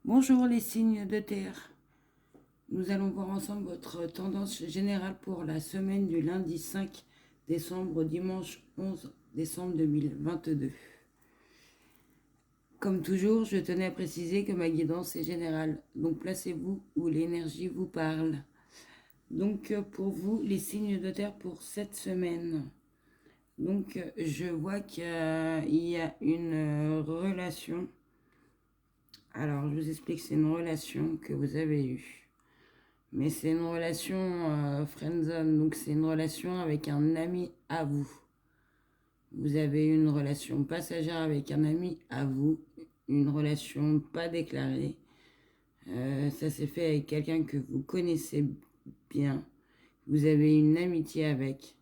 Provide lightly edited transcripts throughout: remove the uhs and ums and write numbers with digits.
Bonjour les signes de terre. Nous allons voir ensemble votre tendance générale pour la semaine du lundi 5 décembre au dimanche 11 décembre 2022. Comme toujours, je tenais à préciser que ma guidance est générale, donc placez-vous où l'énergie vous parle. Donc pour vous, les signes de terre pour cette semaine. Donc je vois qu'il y a une relation. Alors je vous explique, c'est une relation que vous avez eue. Mais c'est une relation friendzone, donc c'est une relation avec un ami à vous. Vous avez une relation passagère avec un ami à vous, une relation pas déclarée. Ça s'est fait avec quelqu'un que vous connaissez bien. Vous avez une amitié avec.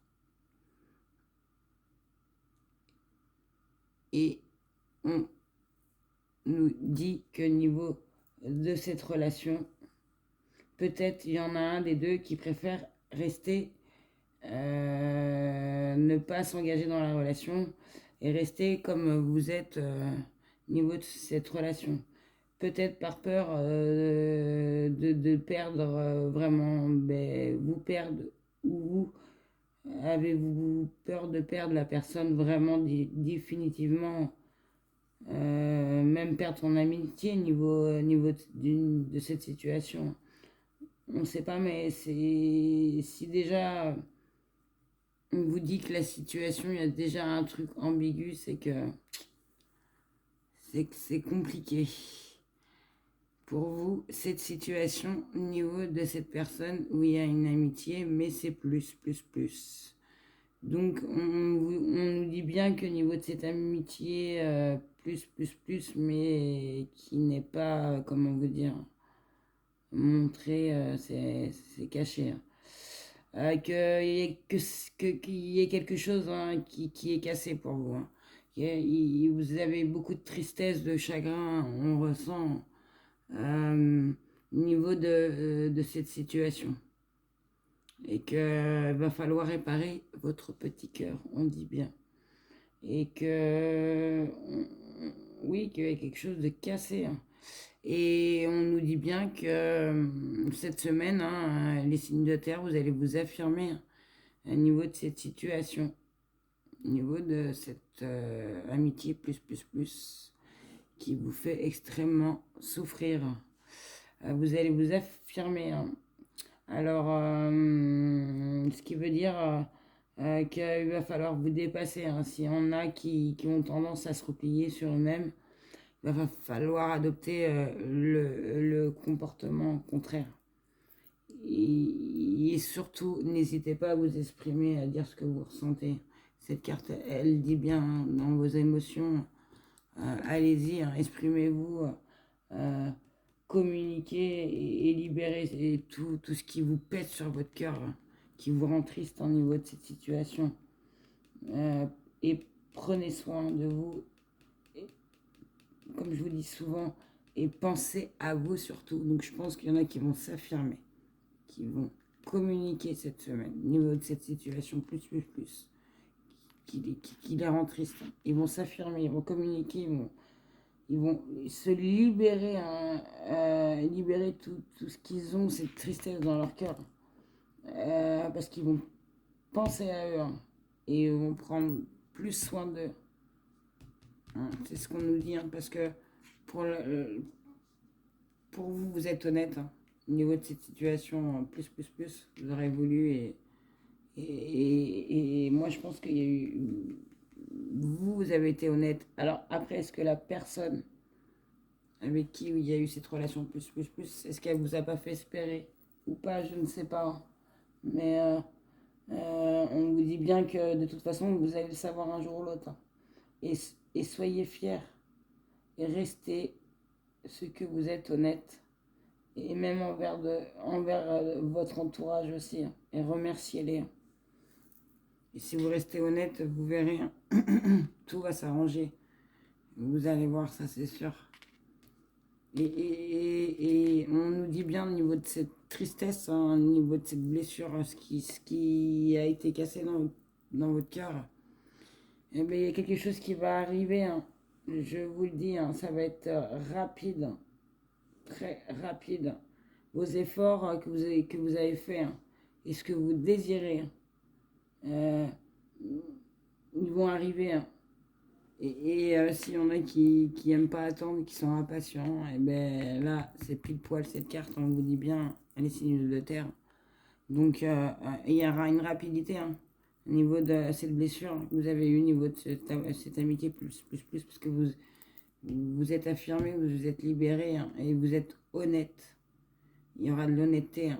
Et on nous dit que niveau de cette relation, peut-être il y en a un des deux qui préfère rester ne pas s'engager dans la relation et rester comme vous êtes au niveau de cette relation. Peut-être par peur de perdre vraiment, vous perdre, ou vous avez-vous peur de perdre la personne vraiment définitivement, même perdre son amitié niveau de cette situation. On ne sait pas, mais c'est si déjà on vous dit que la situation, il y a déjà un truc ambigu, c'est compliqué. Pour vous, cette situation au niveau de cette personne où il y a une amitié, mais c'est plus. Donc on nous dit bien que au niveau de cette amitié, plus, mais qui n'est pas, comment vous dire, montré, c'est caché. Hein. Qu'il y ait quelque chose qui est cassé pour vous. Hein. Vous avez beaucoup de tristesse, de chagrin, on ressent au niveau de cette situation. Et qu'il va falloir réparer votre petit cœur, on dit bien. Et oui, qu'il y a quelque chose de cassé. Hein. Et on nous dit bien que cette semaine, hein, les signes de terre, vous allez vous affirmer hein, au niveau de cette situation, au niveau de cette amitié plus, qui vous fait extrêmement souffrir. Vous allez vous affirmer. Hein. Alors, ce qui veut dire qu'il va falloir vous dépasser. Hein. S'il y en a qui ont tendance à se replier sur eux-mêmes, il va falloir adopter le comportement contraire. Et surtout, n'hésitez pas à vous exprimer, à dire ce que vous ressentez. Cette carte, elle dit bien hein, dans vos émotions. Allez-y, hein, exprimez-vous, communiquez et libérez tout ce qui vous pèse sur votre cœur, hein, qui vous rend triste au niveau de cette situation. Et prenez soin de vous, et, comme je vous dis souvent, et pensez à vous surtout. Donc je pense qu'il y en a qui vont s'affirmer, qui vont communiquer cette semaine au niveau de cette situation plus, qui les rend tristes. Ils vont s'affirmer, ils vont communiquer, ils vont se libérer, hein, libérer tout ce qu'ils ont, cette tristesse dans leur cœur. Parce qu'ils vont penser à eux hein, et ils vont prendre plus soin d'eux. Hein, c'est ce qu'on nous dit, hein, parce que pour, pour vous, vous êtes honnête hein, au niveau de cette situation, plus, vous aurez voulu et moi je pense qu'il y a eu. Vous avez été honnête. Alors après, est-ce que la personne avec qui il y a eu cette relation plus, est-ce qu'elle vous a pas fait espérer ou pas, je ne sais pas. Mais on vous dit bien que de toute façon, vous allez le savoir un jour ou l'autre. Hein. Et soyez fiers et restez ce que vous êtes honnête. Et même envers votre entourage aussi. Hein. Et remerciez-les. Hein. Et si vous restez honnête, vous verrez, hein, tout va s'arranger. Vous allez voir, ça c'est sûr. Et on nous dit bien au niveau de cette tristesse, hein, au niveau de cette blessure, ce qui a été cassé dans votre cœur, eh bien, il y a quelque chose qui va arriver. Hein. Je vous le dis, hein, ça va être rapide. très rapide. Vos efforts que vous avez faits et ce que vous désirez, euh, ils vont arriver. S'il y en a qui n'aiment pas attendre, qui sont impatients, et ben là, c'est pile poil cette carte, on vous dit bien, elle est signe de terre. Donc, il y aura une rapidité au niveau de cette blessure que vous avez eue, au niveau de cette amitié parce que vous êtes affirmé, vous vous êtes libéré et vous êtes honnête. Il y aura de l'honnêteté,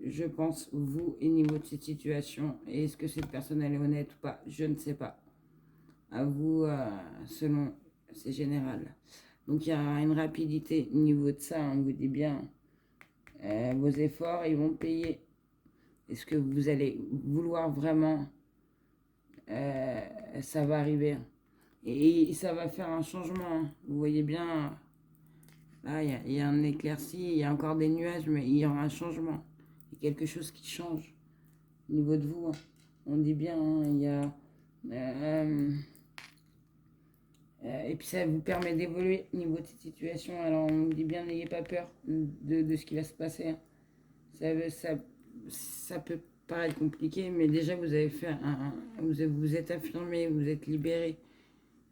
je pense, vous, au niveau de cette situation. Et est-ce que cette personne, elle est honnête ou pas? Je ne sais pas. À vous, selon, c'est général. Donc il y a une rapidité au niveau de ça, on vous dit bien, vos efforts, ils vont payer. Est-ce que vous allez vouloir vraiment, ça va arriver. Et ça va faire un changement. Vous voyez bien, là, il y a un éclairci, il y a encore des nuages, mais il y aura un changement. Il y a quelque chose qui change au niveau de vous. On dit bien, il y a... et puis ça vous permet d'évoluer au niveau de cette situation. Alors on dit bien, n'ayez pas peur de ce qui va se passer. Ça peut paraître compliqué, mais déjà vous avez fait vous êtes affirmé, vous êtes libéré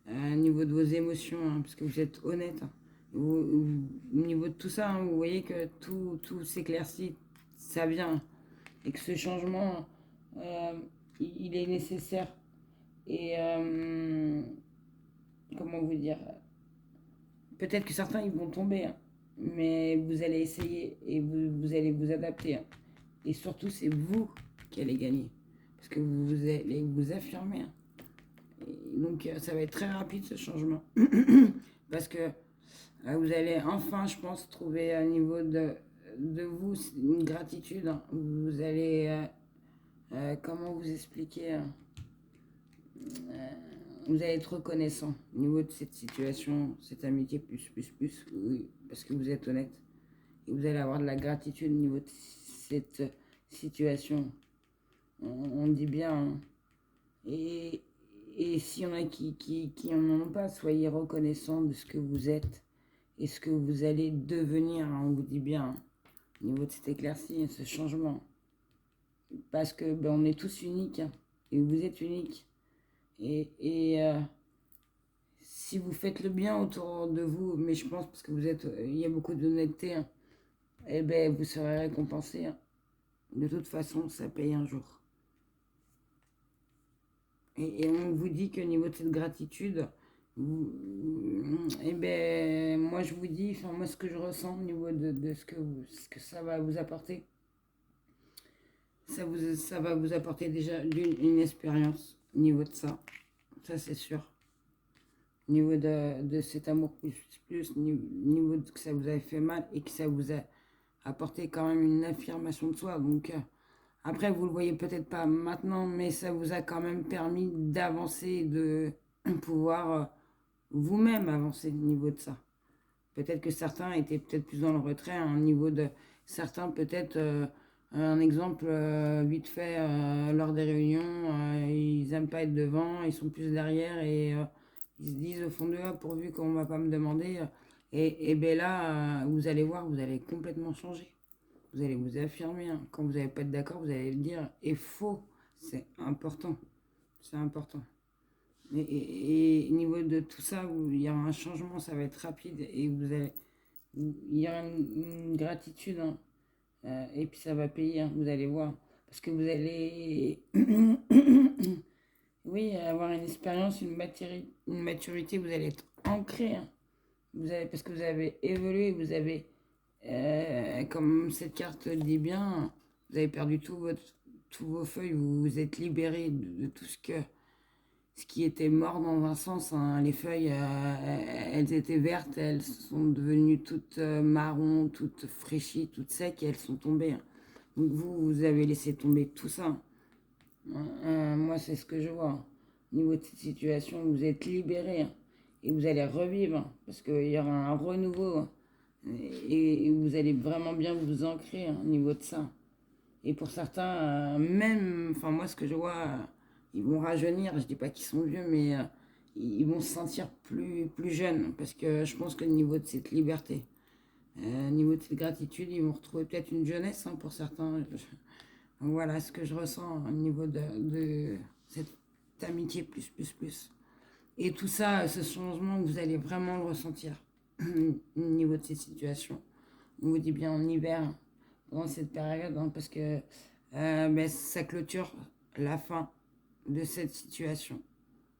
au niveau de vos émotions, parce que vous êtes honnête. Au niveau de tout ça, vous voyez que tout s'éclaircit, ça vient. Et que ce changement, il est nécessaire. Et comment vous dire, peut-être que certains ils vont tomber, mais vous allez essayer et vous allez vous adapter. Et surtout, c'est vous qui allez gagner. Parce que vous allez vous affirmer. Et donc, ça va être très rapide ce changement. Parce que vous allez enfin, je pense, trouver au niveau de vous une gratitude. Vous allez, comment vous expliquer, vous allez être reconnaissant au niveau de cette situation, cette amitié oui, parce que vous êtes honnête. Et vous allez avoir de la gratitude au niveau de cette situation. On dit bien. Et s'il y en a qui n'en ont pas, soyez reconnaissant de ce que vous êtes et ce que vous allez devenir. On vous dit bien au niveau de cette éclaircie, ce changement. Parce que on est tous uniques et vous êtes uniques. Et si vous faites le bien autour de vous, mais je pense parce que il y a beaucoup d'honnêteté, et vous serez récompensé. De toute façon, ça paye un jour. Et on vous dit qu'au niveau de cette gratitude, moi je vous dis, moi ce que je ressens au niveau de ce que ça va vous apporter, ça va vous apporter déjà une expérience au niveau de ça c'est sûr. Au niveau de cet amour au niveau de que ça vous avait fait mal et que ça vous a apporté quand même une affirmation de soi. Donc après, vous le voyez peut-être pas maintenant, mais ça vous a quand même permis d'avancer, de pouvoir vous-même avancer au niveau de ça. Peut-être que certains étaient peut-être plus dans le retrait, au niveau de certains peut-être, un exemple vite fait, lors des réunions, ils n'aiment pas être devant, ils sont plus derrière et ils se disent au fond de eux, pourvu qu'on ne va pas me demander. Et bien là, vous allez voir, vous allez complètement changer. Vous allez vous affirmer. Quand vous n'allez pas être d'accord, vous allez le dire. Et faux, c'est important. C'est important. Et au niveau de tout ça, il y aura un changement, ça va être rapide. Et il y aura une gratitude. Et puis ça va payer, vous allez voir. Parce que vous allez, oui, avoir une expérience, une maturité, vous allez être ancré. Parce que vous avez évolué, vous avez, comme cette carte le dit bien, vous avez perdu tous vos feuilles, vous vous êtes libéré de tout ce qui était mort dans un sens. Les feuilles, elles étaient vertes, elles sont devenues toutes marron, toutes fraîchies, toutes secs et elles sont tombées. Donc vous avez laissé tomber tout ça. Moi, c'est ce que je vois. Au niveau de cette situation, vous êtes libéré et vous allez revivre parce qu'il y aura un renouveau et vous allez vraiment bien vous ancrer au niveau de ça. Et pour certains, même, enfin moi, ce que je vois, ils vont rajeunir. Je dis pas qu'ils sont vieux, mais ils vont se sentir plus jeunes parce que je pense que au niveau de cette liberté, Niveau de cette gratitude, ils vont retrouver peut-être une jeunesse pour certains. Voilà ce que je ressens au niveau de cette amitié plus, plus, plus. Et tout ça, ce changement, vous allez vraiment le ressentir au niveau de ces situations. On vous dit bien en hiver, dans cette période, parce que ça clôture la fin de cette situation.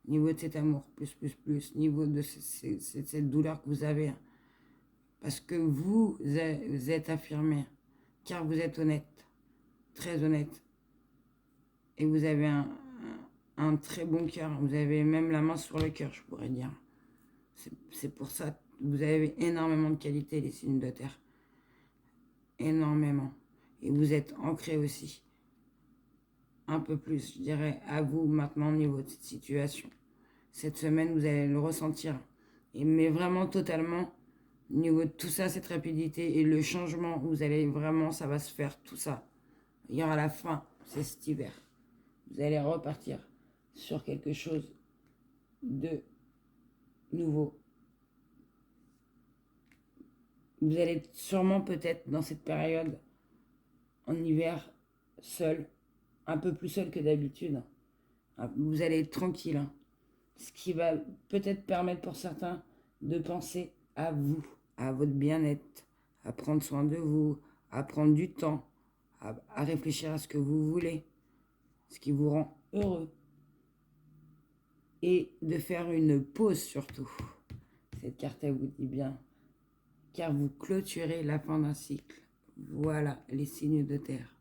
Niveau de cet amour, plus, plus, plus. Niveau de cette douleur que vous avez. Parce que vous êtes affirmé, car vous êtes honnête, très honnête. Et vous avez un très bon cœur. Vous avez même la main sur le cœur, je pourrais dire. C'est pour ça que vous avez énormément de qualités, les signes de terre. Énormément. Et vous êtes ancré aussi. Un peu plus, je dirais, à vous maintenant au niveau de cette situation. Cette semaine, vous allez le ressentir. Mais vraiment totalement, au niveau de tout ça, cette rapidité et le changement, vous allez vraiment, ça va se faire, tout ça. Il y aura la fin, c'est cet hiver. Vous allez repartir sur quelque chose de nouveau. Vous allez sûrement peut-être dans cette période, en hiver, seul, un peu plus seul que d'habitude. Vous allez être tranquille. Ce qui va peut-être permettre pour certains de penser à vous, à votre bien-être, à prendre soin de vous, à prendre du temps, à réfléchir à ce que vous voulez, ce qui vous rend heureux. Et de faire une pause surtout. Cette carte, elle vous dit bien, car vous clôturez la fin d'un cycle. Voilà les signes de terre.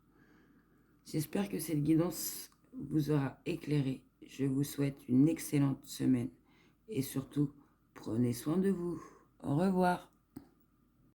J'espère que cette guidance vous aura éclairé. Je vous souhaite une excellente semaine et surtout, prenez soin de vous. Au revoir.